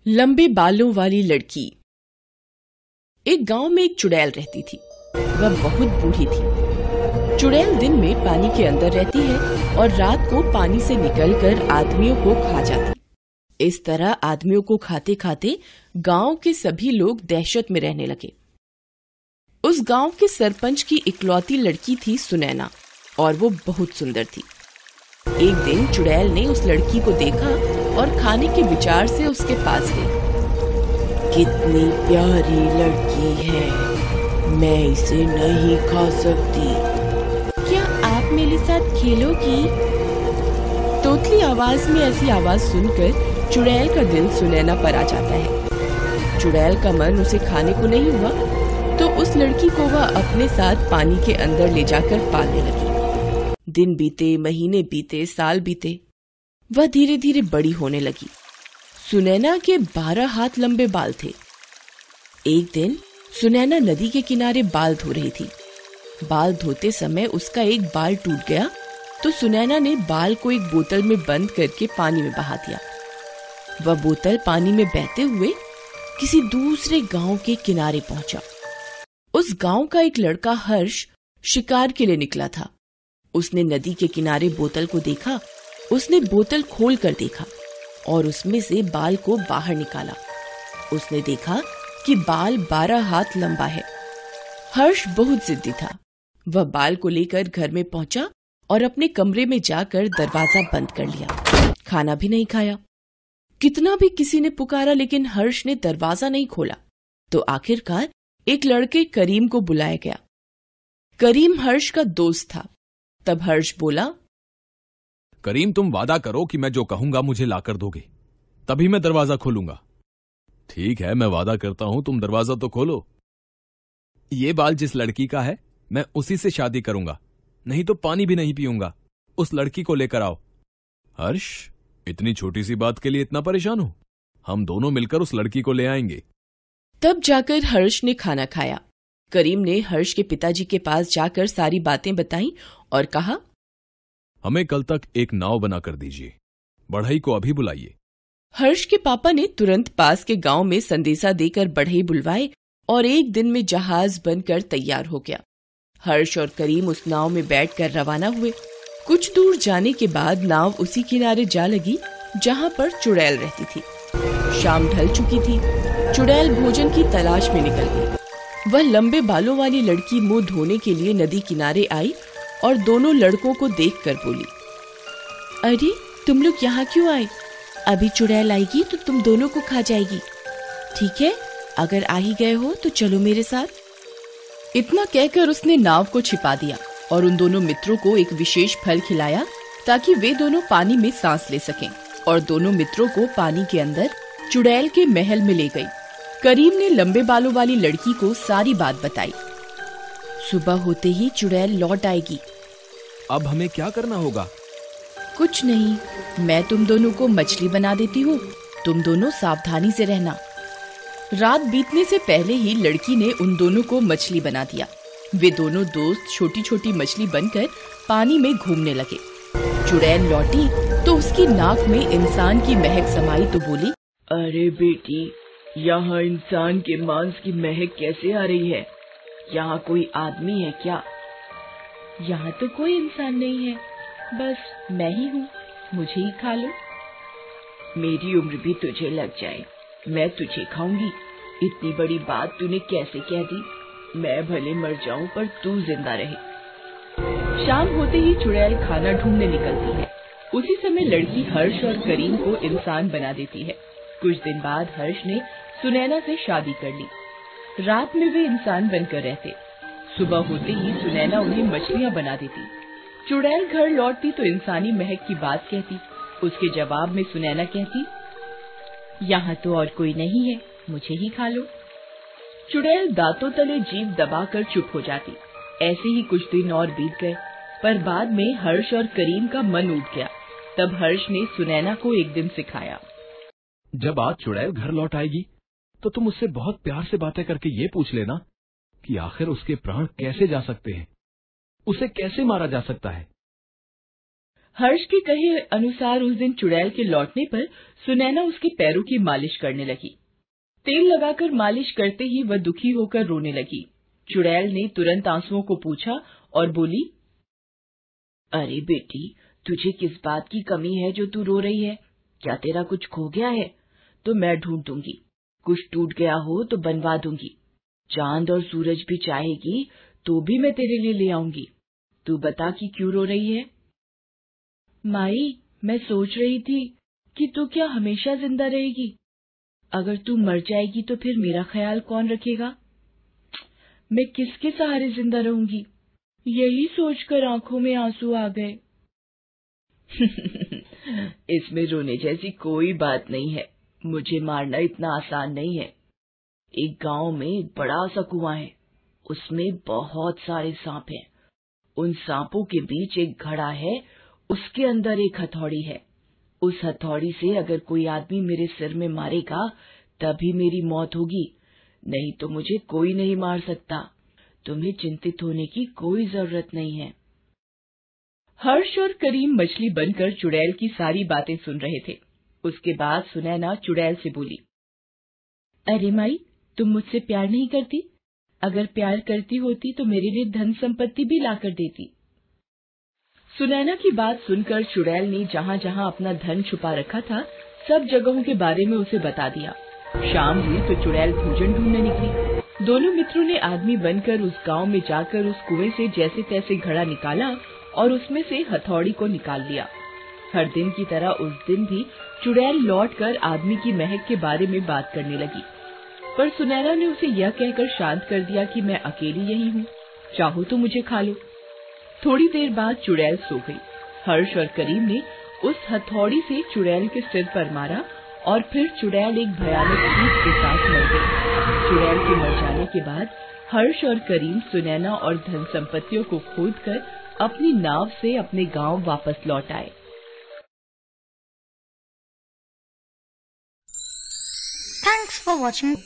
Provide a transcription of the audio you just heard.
लंबे बालों वाली लड़की। एक गांव में एक चुड़ैल रहती थी। वह बहुत बूढ़ी थी। चुड़ैल दिन में पानी के अंदर रहती है और रात को पानी से निकलकर आदमियों को खा जाती। इस तरह आदमियों को खाते खाते गांव के सभी लोग दहशत में रहने लगे। उस गांव के सरपंच की इकलौती लड़की थी सुनैना, और वो बहुत सुंदर थी। एक दिन चुड़ैल ने उस लड़की को देखा और खाने के विचार से उसके पास गई। कितनी प्यारी लड़की है, मैं इसे नहीं खा सकती। क्या आप मेरे साथ खेलोगी? तोतली आवाज में ऐसी आवाज सुनकर चुड़ैल का दिल सुनैना पर आ जाता है। चुड़ैल का मन उसे खाने को नहीं हुआ, तो उस लड़की को वह अपने साथ पानी के अंदर ले जाकर पालने लगी। दिन बीते, महीने बीते, साल बीते, वह धीरे धीरे बड़ी होने लगी। सुनैना के 12 हाथ लंबे बाल थे। एक दिन सुनैना नदी के किनारे बाल धो रही थी। बाल धोते समय उसका एक बाल टूट गया, तो सुनैना ने बाल को एक बोतल में बंद करके पानी में बहा दिया। वह बोतल पानी में बहते हुए किसी दूसरे गांव के किनारे पहुंचा। उस गांव का एक लड़का हर्ष शिकार के लिए निकला था। उसने नदी के किनारे बोतल को देखा। उसने बोतल खोल कर देखा और उसमें से बाल को बाहर निकाला। उसने देखा कि बाल 12 हाथ लंबा है। हर्ष बहुत जिद्दी था। वह बाल को लेकर घर में पहुंचा और अपने कमरे में जाकर दरवाजा बंद कर लिया। खाना भी नहीं खाया। कितना भी किसी ने पुकारा, लेकिन हर्ष ने दरवाजा नहीं खोला। तो आखिरकार एक लड़के करीम को बुलाया गया। करीम हर्ष का दोस्त था। तब हर्ष बोला, करीम, तुम वादा करो कि मैं जो कहूंगा मुझे लाकर दोगे, तभी मैं दरवाजा खोलूंगा। ठीक है, मैं वादा करता हूं, तुम दरवाजा तो खोलो। ये बाल जिस लड़की का है, मैं उसी से शादी करूंगा, नहीं तो पानी भी नहीं पीऊंगा। उस लड़की को लेकर आओ। हर्ष, इतनी छोटी सी बात के लिए इतना परेशान हो? हम दोनों मिलकर उस लड़की को ले आएंगे। तब जाकर हर्ष ने खाना खाया। करीम ने हर्ष के पिताजी के पास जाकर सारी बातें बताईं और कहा, हमें कल तक एक नाव बना कर दीजिए, बढ़ई को अभी बुलाइए। हर्ष के पापा ने तुरंत पास के गांव में संदेशा देकर बढ़ई बुलवाए और एक दिन में जहाज बनकर तैयार हो गया। हर्ष और करीम उस नाव में बैठकर रवाना हुए। कुछ दूर जाने के बाद नाव उसी किनारे जा लगी जहां पर चुड़ैल रहती थी। शाम ढल चुकी थी। चुड़ैल भोजन की तलाश में निकल गई। वह लंबे बालों वाली लड़की मुंह धोने के लिए नदी किनारे आई और दोनों लड़कों को देखकर बोली, अरे तुम लोग यहाँ क्यों आए? अभी चुड़ैल आएगी तो तुम दोनों को खा जाएगी। ठीक है, अगर आ ही गए हो तो चलो मेरे साथ। इतना कहकर उसने नाव को छिपा दिया और उन दोनों मित्रों को एक विशेष फल खिलाया ताकि वे दोनों पानी में सांस ले सकें, और दोनों मित्रों को पानी के अंदर चुड़ैल के महल में ले गई। करीम ने लंबे बालों वाली लड़की को सारी बात बताई। सुबह होते ही चुड़ैल लौट आएगी। अब हमें क्या करना होगा? कुछ नहीं, मैं तुम दोनों को मछली बना देती हूँ। तुम दोनों सावधानी से रहना। रात बीतने से पहले ही लड़की ने उन दोनों को मछली बना दिया। वे दोनों दोस्त छोटी छोटी मछली बनकर पानी में घूमने लगे। चुड़ैल लौटी तो उसकी नाक में इंसान की महक समाई तो बोली, अरे बेटी, यहाँ इंसान के मांस की महक कैसे आ रही है? यहाँ कोई आदमी है क्या? यहाँ तो कोई इंसान नहीं है, बस मैं ही हूँ, मुझे ही खा लो। मेरी उम्र भी तुझे लग जाए, मैं तुझे खाऊंगी। इतनी बड़ी बात तूने कैसे कह दी? मैं भले मर जाऊं पर तू जिंदा रहे। शाम होते ही चुड़ैल खाना ढूंढने निकलती है। उसी समय लड़की हर्ष और करीम को इंसान बना देती है। कुछ दिन बाद हर्ष ने सुनैना से शादी कर ली। रात में वे इंसान बनकर रहते। सुबह होते ही सुनैना उन्हें मछलियाँ बना देती। चुड़ैल घर लौटती तो इंसानी महक की बात कहती। उसके जवाब में सुनैना कहती, यहाँ तो और कोई नहीं है, मुझे ही खा लो। चुड़ैल दांतों तले जीभ दबाकर चुप हो जाती। ऐसे ही कुछ दिन और बीत गए, पर बाद में हर्ष और करीम का मन उठ गया। तब हर्ष ने सुनैना को एक दिन सिखाया, जब आज चुड़ैल घर लौट आएगी तो तुम उससे बहुत प्यार से बातें करके ये पूछ लेना कि आखिर उसके प्राण कैसे जा सकते हैं, उसे कैसे मारा जा सकता है। हर्ष के कहे अनुसार उस दिन चुड़ैल के लौटने पर सुनैना उसके पैरों की मालिश करने लगी। तेल लगाकर मालिश करते ही वह दुखी होकर रोने लगी। चुड़ैल ने तुरंत आंसुओं को पूछा और बोली, अरे बेटी, तुझे किस बात की कमी है जो तू रो रही है? क्या तेरा कुछ खो गया है? तो मैं ढूंढ दूंगी। कुछ टूट गया हो तो बनवा दूंगी। चांद और सूरज भी चाहेगी तो भी मैं तेरे लिए ले आऊंगी। तू बता कि क्यों रो रही है? माई, मैं सोच रही थी कि तू क्या हमेशा जिंदा रहेगी? अगर तू मर जाएगी तो फिर मेरा ख्याल कौन रखेगा? मैं किसके सहारे जिंदा रहूंगी? यही सोचकर आंखों में आंसू आ गए। इसमें रोने जैसी कोई बात नहीं है। मुझे मारना इतना आसान नहीं है। एक गांव में एक बड़ा सा कुआं है। उसमें बहुत सारे सांप हैं। उन सांपों के बीच एक घड़ा है। उसके अंदर एक हथौड़ी है। उस हथौड़ी से अगर कोई आदमी मेरे सिर में मारेगा तभी मेरी मौत होगी, नहीं तो मुझे कोई नहीं मार सकता। तुम्हें चिंतित होने की कोई जरूरत नहीं है। हर्ष और करीम मछली बनकर चुड़ैल की सारी बातें सुन रहे थे। उसके बाद सुनैना चुड़ैल से बोली, अरे माई, तुम मुझसे प्यार नहीं करती? अगर प्यार करती होती तो मेरे लिए धन संपत्ति भी लाकर देती। सुनैना की बात सुनकर चुड़ैल ने जहाँ जहाँ अपना धन छुपा रखा था सब जगहों के बारे में उसे बता दिया। शाम हुई तो चुड़ैल भोजन ढूंढने निकली। दोनों मित्रों ने आदमी बनकर उस गांव में जाकर उस कुएं से जैसे तैसे घड़ा निकाला और उसमें से हथौड़ी को निकाल लिया। हर दिन की तरह उस दिन भी चुड़ैल लौटकर आदमी की महक के बारे में बात करने लगी, पर सुनैना ने उसे यह कहकर शांत कर दिया कि मैं अकेली यही हूँ, चाहो तो मुझे खा लो। थोड़ी देर बाद चुड़ैल सो गई। हर्ष और करीम ने उस हथौड़ी से चुड़ैल के सिर पर मारा और फिर चुड़ैल एक भयानक चीख के साथ मर गई। चुड़ैल के मर जाने के बाद हर्ष और करीम सुनैना और धन संपत्तियों को खोदकर अपनी नाव से अपने गांव वापस लौट आए। Thanks for watching.